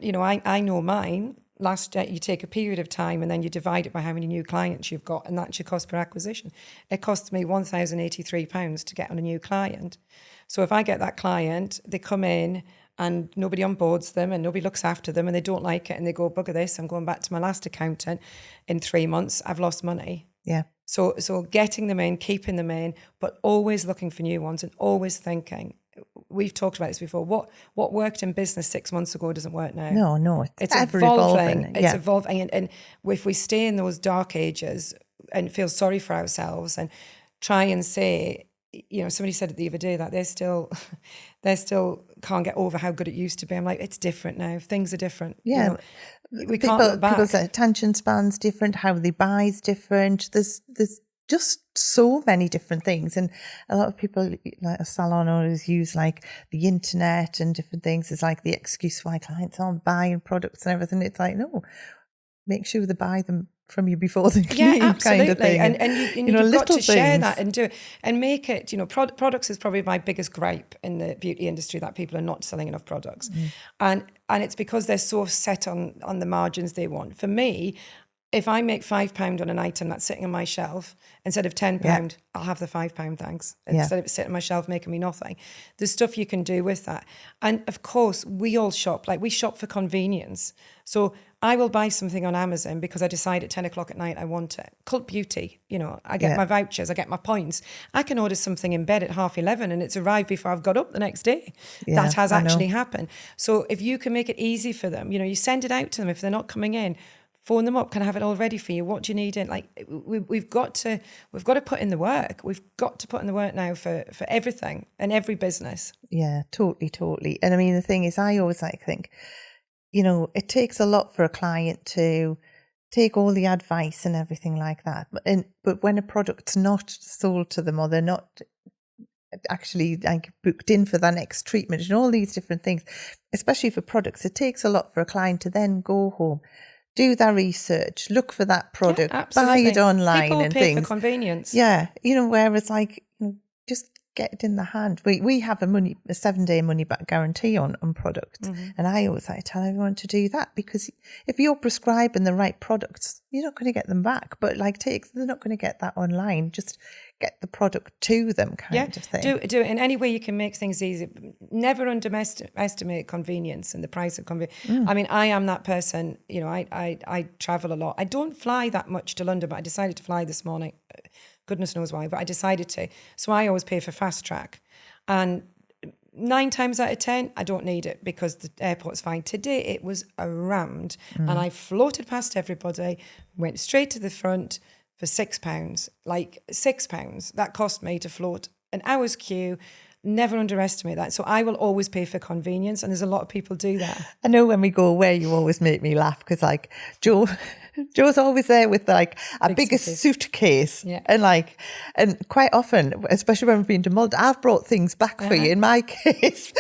I know mine. Last year, you take a period of time and then you divide it by how many new clients you've got, and that's your cost per acquisition. It costs me £1,083 to get on a new client. So if I get that client, they come in and nobody onboards them and nobody looks after them, and they don't like it and they go, bugger this, I'm going back to my last accountant. In 3 months, I've lost money. Yeah. So getting them in, keeping them in, but always looking for new ones and always thinking. We've talked about this before. What worked in business 6 months ago doesn't work now. No, it's ever evolving. evolving. It's evolving, and if we stay in those dark ages and feel sorry for ourselves and try and say, somebody said it the other day that they still can't get over how good it used to be. I'm like, it's different now. Things are different. Yeah. We can't look back. People's attention span's different, how they buy is different. There's just so many different things. And a lot of people, like a salon owners, use like the internet and different things as like the excuse why clients aren't buying products and everything. It's like, no, make sure they buy them from you before they leave, absolutely. kind of thing. And you've got to share that and do it and make it, products is probably my biggest gripe in the beauty industry, that people are not selling enough products. And it's because they're so set on the margins they want. For me, if I make £5 on an item that's sitting on my shelf, instead of £10, I'll have the £5, thanks. Instead of it sitting on my shelf making me nothing. There's stuff you can do with that. And of course, we all shop, we shop for convenience. So I will buy something on Amazon because I decide at 10 o'clock at night I want it. Cult Beauty, I get my vouchers, I get my points. I can order something in bed at 11:30 and it's arrived before I've got up the next day. That has actually happened. So if you can make it easy for them, you send it out to them if they're not coming in. Phone them up. Can I have it all ready for you? What do you need in? We've got to put in the work. We've got to put in the work now for everything and every business. Yeah, totally. And I mean, the thing is, I always think, it takes a lot for a client to take all the advice and everything like that. But when a product's not sold to them, or they're not actually booked in for that next treatment and all these different things, especially for products, it takes a lot for a client to then go home, do their research, look for that product, buy it online. People and pay things. For convenience. Yeah, whereas just get it in the hand. We have a 7-day money back guarantee on products. And I always tell everyone to do that, because if you're prescribing the right products, you're not going to get them back. But they're not going to get that online. Just get the product to them kind of thing. Do it in any way you can make things easy. Never underestimate convenience and the price of convenience. I mean, I am that person, I travel a lot. I don't fly that much to London, but I decided to fly this morning. Goodness knows why, but I decided to. So I always pay for fast track. And 9 times out of 10, I don't need it because the airport's fine. Today, it was rammed and I floated past everybody, went straight to the front for £6. Like £6. That cost me to float an hour's queue. Never underestimate that. So I will always pay for convenience, and there's a lot of people do that. I know when we go away, you always make me laugh because like Joe's always there with like a bigger suitcase. Yeah. And quite often, especially when we've been to Malta, I've brought things back for you in my case.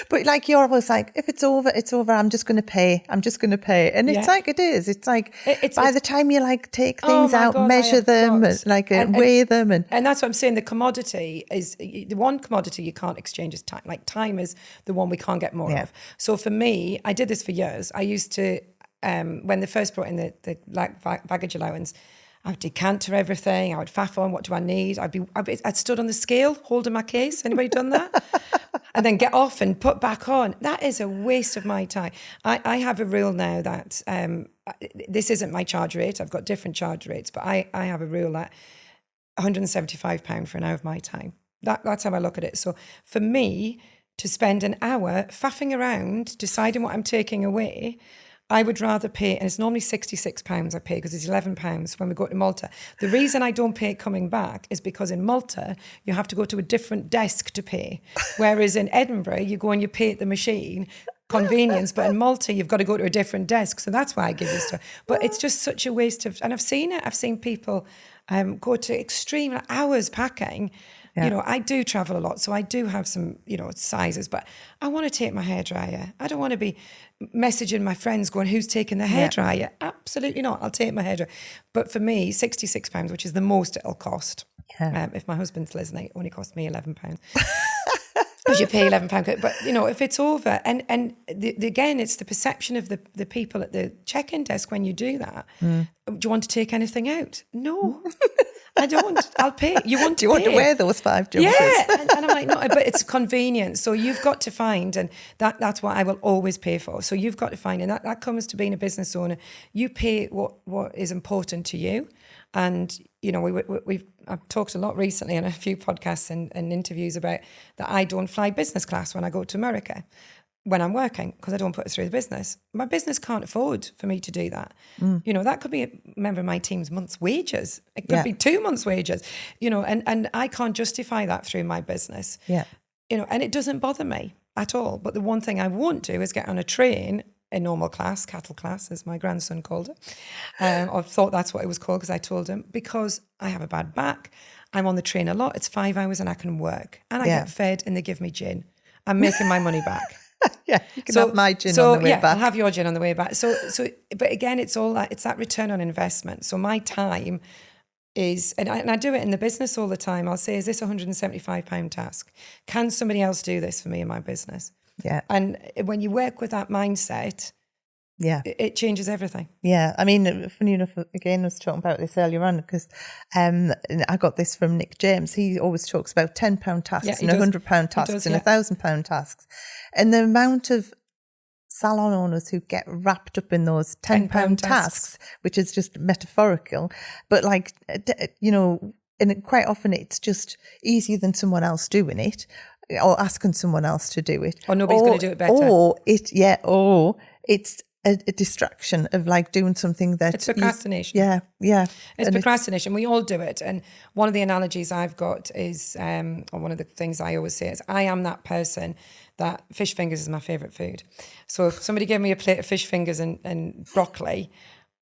But like you're always like, if it's over, it's over. I'm just going to pay. And it's like it is. It's like by the time you like take things out, measure them, and weigh them. And that's what I'm saying. The commodity is the one commodity you can't exchange is time. Like time is the one we can't get more of. So for me, I did this for years. I used to, when they first brought in the baggage allowance, I would decanter everything. I would faff on, what do I need? I'd stood on the scale holding my case. Anybody done that? And then get off and put back on. That is a waste of my time. I have a rule now that this isn't my charge rate. I've got different charge rates, but I have a rule that £175 for an hour of my time. That's how I look at it. So for me to spend an hour faffing around, deciding what I'm taking away, I would rather pay, and it's normally £66 I pay because it's £11 when we go to Malta. The reason I don't pay it coming back is because in Malta, you have to go to a different desk to pay. Whereas in Edinburgh, you go and you pay at the machine, convenience, but in Malta, you've got to go to a different desk. So that's why I give this stuff. But it's just such a waste of, and I've seen it. I've seen people go to extreme hours packing. Yeah. You know, I do travel a lot, so I do have some, sizes, but I want to take my hairdryer. I don't want to be messaging my friends going, who's taking the hairdryer? Yeah. Absolutely not. I'll take my hairdryer. But for me, £66, which is the most it'll cost. Yeah. If my husband's listening, it only cost me £11. Because you pay £11. But, if it's over, and again, it's the perception of the people at the check-in desk when you do that. Do you want to take anything out? No. I don't. I'll pay. Do you want to wear those 5 jumpers? Yeah. And I'm like, no, but it's convenient. So you've got to find, and that's what I will always pay for. So you've got to find, and that comes to being a business owner. You pay what is important to you. And, I've talked a lot recently on a few podcasts and interviews about that I don't fly business class when I go to America when I'm working because I don't put it through the business. My business can't afford for me to do that. That could be a member of my team's month's wages. It could be 2 months' wages, and I can't justify that through my business. Yeah. And it doesn't bother me at all. But the one thing I won't do is get on a train in normal class, cattle class, as my grandson called it. I thought that's what it was called because I told him, because I have a bad back. I'm on the train a lot. It's 5 hours and I can work. And I get fed and they give me gin. I'm making my money back. Yeah, you can have my gin on the way back. I'll have your gin on the way back. So, but again, it's all that, it's that return on investment. So my time is, and I do it in the business all the time. I'll say, is this £175 task? Can somebody else do this for me in my business? Yeah. And when you work with that mindset, it changes everything. Yeah. I mean, funny enough, again, I was talking about this earlier on because I got this from Nick James. He always talks about £10 tasks and £100 tasks and £1,000 tasks. And the amount of salon owners who get wrapped up in those £10 tasks, which is just metaphorical, but and quite often it's just easier than someone else doing it or asking someone else to do it. Or nobody's going to do it better. Or it's a distraction of like doing something that... It's procrastination. It's procrastination. We all do it. And one of the analogies I've got is, or one of the things I always say is, I am that person that fish fingers is my favourite food. So if somebody gave me a plate of fish fingers and broccoli,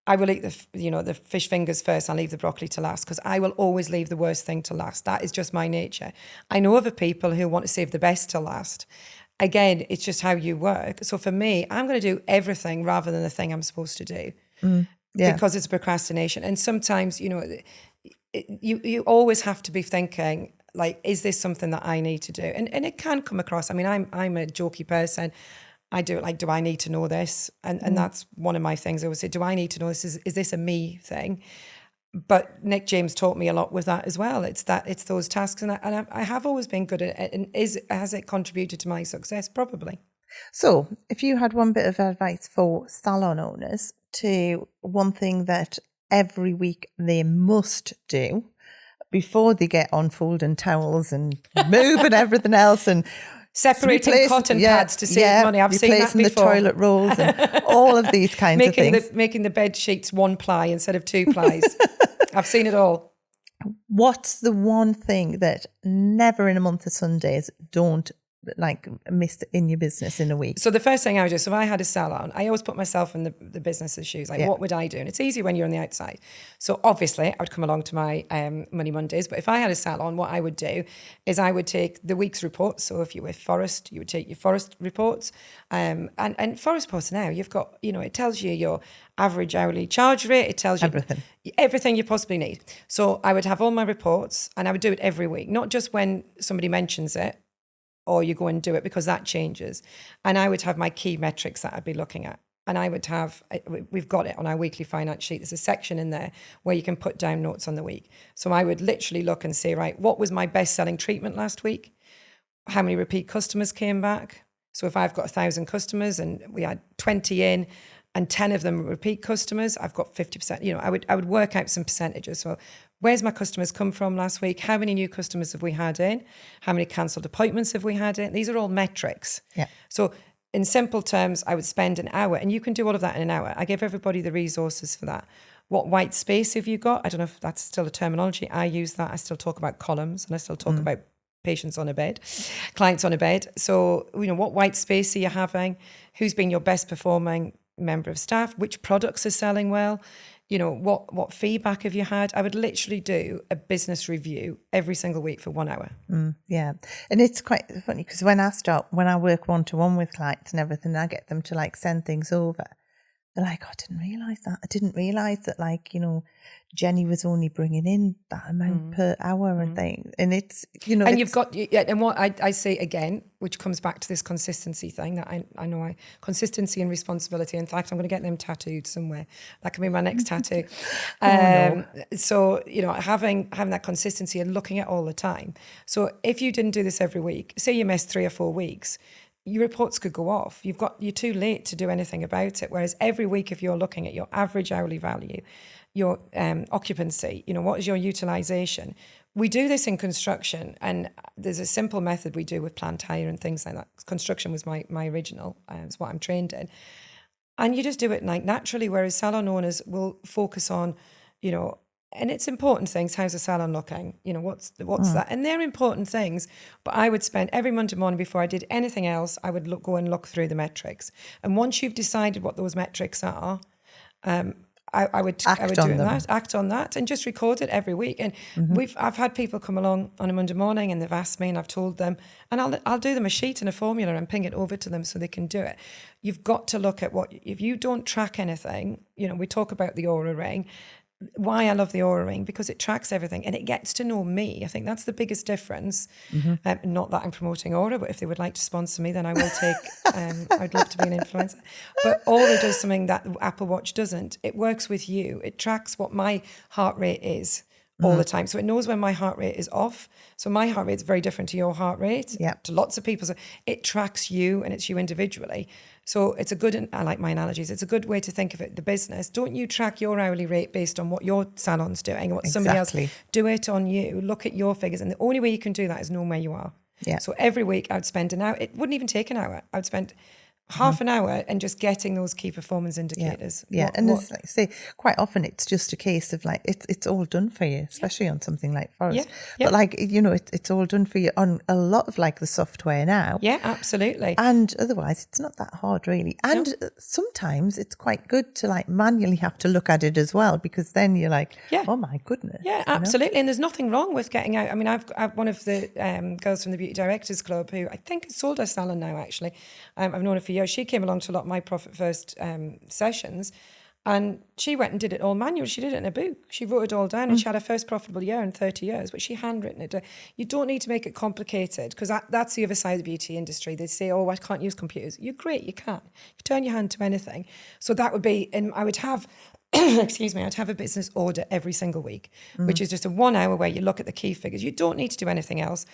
I will eat the fish fingers first. I'll leave the broccoli to last because I will always leave the worst thing to last. That is just my nature. I know other people who want to save the best to last. Again, it's just how you work. So for me, I'm going to do everything rather than the thing I'm supposed to do because it's procrastination. And sometimes, you always have to be thinking, like, is this something that I need to do? And it can come across. I mean, I'm a jokey person. I do it like, do I need to know this? And that's one of my things. I always say, do I need to know this? Is this a me thing? But Nick James taught me a lot with that as well. It's those tasks. And I have always been good at it. And has it contributed to my success? Probably. So if you had one bit of advice for salon owners to one thing that every week they must do before they get on folding towels and moving everything else and Separating cotton pads to save money. I've seen that before. Replacing the toilet rolls and all of these kinds of things. Making the bed sheets 1 ply instead of 2 plies. I've seen it all. What's the one thing that never in a month of Sundays don't miss in your business in a week? So the first thing I would do, so if I had a salon, I always put myself in the business's shoes. What would I do? And it's easy when you're on the outside. So obviously I would come along to my Money Mondays, but if I had a salon, what I would do is I would take the week's reports. So if you were Forest, you would take your Forest reports. And Forest reports now, you've got, it tells you your average hourly charge rate. It tells you everything you possibly need. So I would have all my reports and I would do it every week, not just when somebody mentions it, or you go and do it, because that changes. And I would have my key metrics that I'd be looking at. And I would have, we've got it on our weekly finance sheet. There's a section in there where you can put down notes on the week. So I would literally look and say, right, what was my best selling treatment last week? How many repeat customers came back? So if I've got 1,000 customers and we had 20 in and 10 of them repeat customers, I've got 50%. I would work out some percentages. So where's my customers come from last week? How many new customers have we had in? How many cancelled appointments have we had in? These are all metrics. Yeah. So in simple terms, I would spend an hour, and you can do all of that in an hour. I give everybody the resources for that. What white space have you got? I don't know if that's still a terminology. I use that. I still talk about columns, and I still talk about patients on a bed, clients on a bed. So, what white space are you having? Who's been your best performing member of staff? Which products are selling well? What feedback have you had? I would literally do a business review every single week for 1 hour. Yeah. And it's quite funny because when I work one-to-one with clients and everything, I get them to send things over. They're like, oh, I didn't realise that. I didn't realise that, Jenny was only bringing in that amount per hour and things. And it's, And you've got, and what I say again, which comes back to this consistency thing that I know, consistency and responsibility. In fact, I'm going to get them tattooed somewhere. That can be my next tattoo. No. So, having that consistency and looking at all the time. So if you didn't do this every week, say you missed 3 or 4 weeks, your reports could go off. You're too late to do anything about it. Whereas every week, if you're looking at your average hourly value, your occupancy, what is your utilization? We do this in construction, and there's a simple method we do with plant hire and things like that. Construction was my original, it's what I'm trained in. And you just do it naturally, whereas salon owners will focus on, and it's important things. How's the salon looking? What's that? And they're important things. But I would spend every Monday morning before I did anything else, I would go and look through the metrics. And once you've decided what those metrics are, I would do that, act on that, and just record it every week. And I've had people come along on a Monday morning and they've asked me, and I've told them, and I'll do them a sheet and a formula and ping it over to them so they can do it. You've got to look at if you don't track anything. We talk about the Aura ring. Why I love the Aura ring, because it tracks everything and it gets to know me. I think that's the biggest difference. Not that I'm promoting Aura, but if they would like to sponsor me, then I will take, I'd love to be an influencer. But Aura does something that the Apple Watch doesn't. It works with you. It tracks what my heart rate is all the time. So it knows when my heart rate is off. So my heart rate is very different to your heart rate, to lots of people. So it tracks you, and it's you individually. So it's I like my analogies, it's a good way to think of it, the business. Don't you track your hourly rate based on what your salon's doing and what somebody else, do it on you. Look at your figures. And the only way you can do that is know where you are. Yeah. So every week I would spend an hour. It wouldn't even take an hour. I would spend half an hour and just getting those key performance indicators. It's like say quite often it's just a case of it's all done for you, especially on something like Forest. But it's all done for you on a lot of the software now. Yeah, absolutely. And otherwise it's not that hard really. And sometimes it's quite good to manually have to look at it as well, because then you're oh my goodness. Yeah, absolutely. And there's nothing wrong with getting out. I mean, I've one of the girls from the Beauty Directors Club who I think has sold her salon now actually. I've known her for years. She came along to a lot of my Profit First sessions, and she went and did it all manual. She did it in a book. She wrote it all down, and she had her first profitable year in 30 years, but she handwritten it. You don't need to make it complicated, because that's the other side of the beauty industry. They say, oh, I can't use computers. You're great, you can. You turn your hand to anything. So that would be, and I would have, I'd have a business audit every single week, which is just a 1 hour where you look at the key figures. You don't need to do anything else.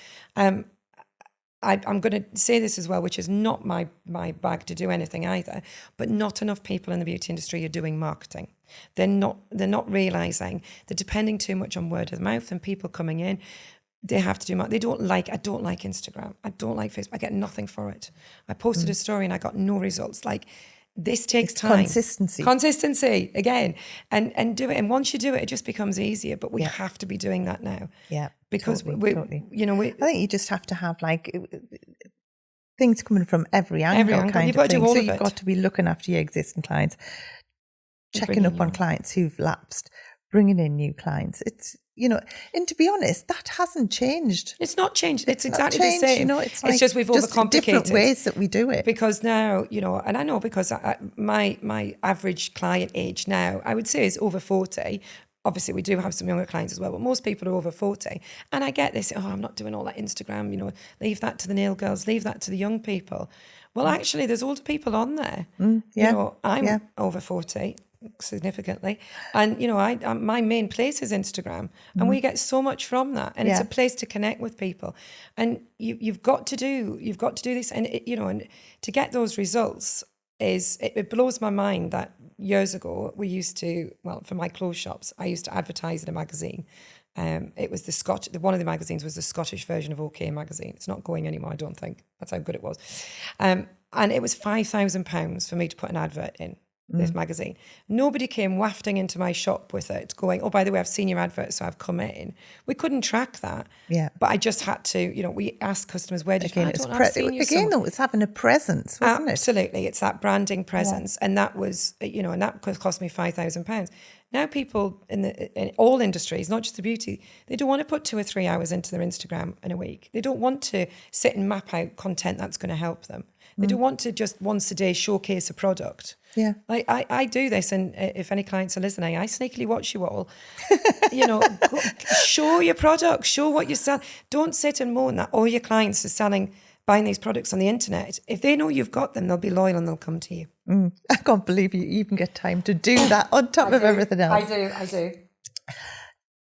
I'm going to say this as well, which is not my bag to do anything either, but not enough people in the beauty industry are doing marketing. They're not realising they're depending too much on word of mouth and people coming in. They have to do I don't like Instagram. I don't like Facebook. I get nothing for it. I posted a story and I got no results. Like, this takes time. Consistency again, and do it. And once you do it, it just becomes easier. But we have to be doing that now. Yeah, because totally. I think you just have to have like things coming from every angle. Kind you've got of to thing. do all So of you've got to be looking after your existing clients, checking up on clients who've lapsed, bringing in new clients. It's, and to be honest, that hasn't changed. It's not changed. It's exactly the same. It's like just we've overcomplicated different ways that we do it. Because now, and I know because my average client age now, I would say, is over 40. Obviously, we do have some younger clients as well, but most people are over 40. And I get this, I'm not doing all that Instagram, leave that to the nail girls, leave that to the young people. Well, actually, there's older people on there. I'm over 40. Significantly, and my main place is Instagram, and we get so much from that, and it's a place to connect with people, and you've got to do this, and and to get those results it blows my mind that years ago we used to, for my clothes shops, I used to advertise in a magazine. It was one of the magazines was the Scottish version of OK magazine. It's not going anymore, I don't think. That's how good it was, and it was £5,000 for me to put an advert in this magazine. Nobody came wafting into my shop with it going, oh, by the way, I've seen your advert, so I've come in. We couldn't track that. Yeah. But I just had to, we asked customers, where did you find it? Again, though, it's having a presence, wasn't it? Absolutely. It's that branding presence. Yeah. And that was, and that cost me £5,000. Now people in all industries, not just the beauty, they don't want to put 2 or 3 hours into their Instagram in a week. They don't want to sit and map out content that's going to help them. They don't want to just once a day showcase a product. Yeah, like I do this, and if any clients are listening, I sneakily watch you all. Show your product, show what you sell. Don't sit and moan that all your clients are buying these products on the internet. If they know you've got them, they'll be loyal and they'll come to you. I can't believe you even get time to do that on top of everything else. I do.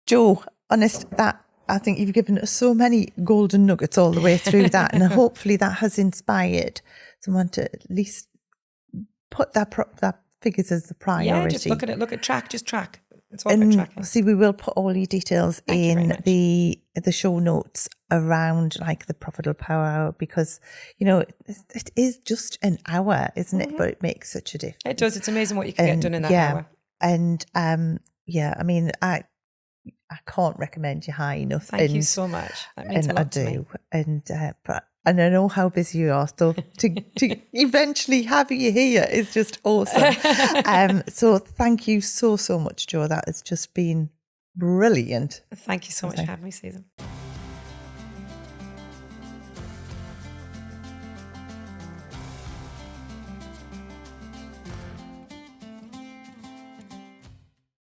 Jo, honest, that I think you've given us so many golden nuggets all the way through that, and hopefully that has inspired someone to at least put that figures as the priority. Yeah, just look at it. Just track. It's all about tracking. See, we will put all your details in the show notes around like the Profitable Power Hour, because it is just an hour, isn't it? But it makes such a difference. It does. It's amazing what you can get done in that hour. And I mean, I can't recommend you high enough. Thank you so much. That means a lot to me. And I know how busy you are, so to eventually have you here is just awesome. So thank you so much, Jo. That has just been brilliant. Thank you so much for having me, Susan.